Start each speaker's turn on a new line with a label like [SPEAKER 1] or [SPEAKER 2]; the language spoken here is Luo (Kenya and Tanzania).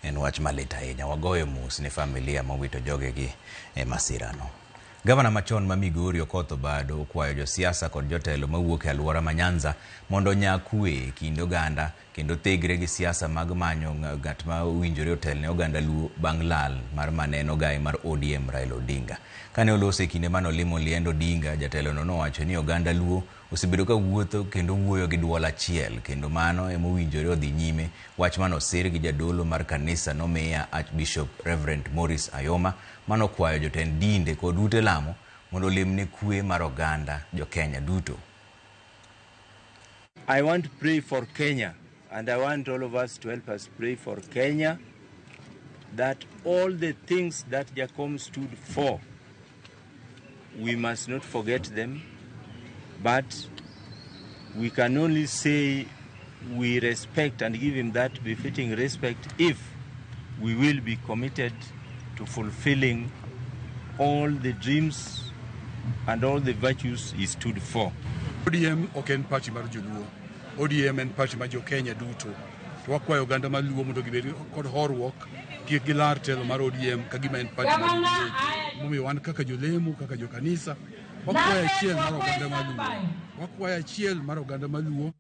[SPEAKER 1] En wach malit ahinya. Wagoyo mos ne familia mowito jogegi masirano. Gavana machon ma Migori Okoth Obado okwayo josiasa kod jotelo mawuok e alwora ma Nyanza mondo nya kwe kind oganda kendo thegre gi siasa mag manyo ng'at ma owinjore otelne oganda Luo bang' lal mar maneno gai mar ODM Raila Odinga. Kane olose kinde manolimo liend Odinga, jatelo no nowacho ni oganda Luo osebedo ka wuotho kendo wuoyo gi dwol achiel kendo mano ema owinjore odhi nyime. Wach manosir gi jadolo mar kanisa nomiya Archbishop Reverend Morris Ayoma manokwayo jotend dinde kod ute lamo mondo limne kwe mar oganda jo Kenya duto.
[SPEAKER 2] I want to pray for Kenya, and I want all of us to help us pray for Kenya, that all the things that Jacom stood for, we must not forget them, but we can only say we respect and give him that befitting respect if we will be committed to fulfilling all the dreams and all the virtues he stood for.
[SPEAKER 3] ODM oken party mar joluo. ODM en party mar jo Kenya duto. To wakwayo oganda mar Luo mondo gibed kod horuok kik gilar telo mar ODM ka gima en party mar Luo. Momiyo wan kaka jolemo, kaka jo kanisa, wakwayo achiel mar oganda mar Luo. Wakwayo achiel mar oganda mar Luo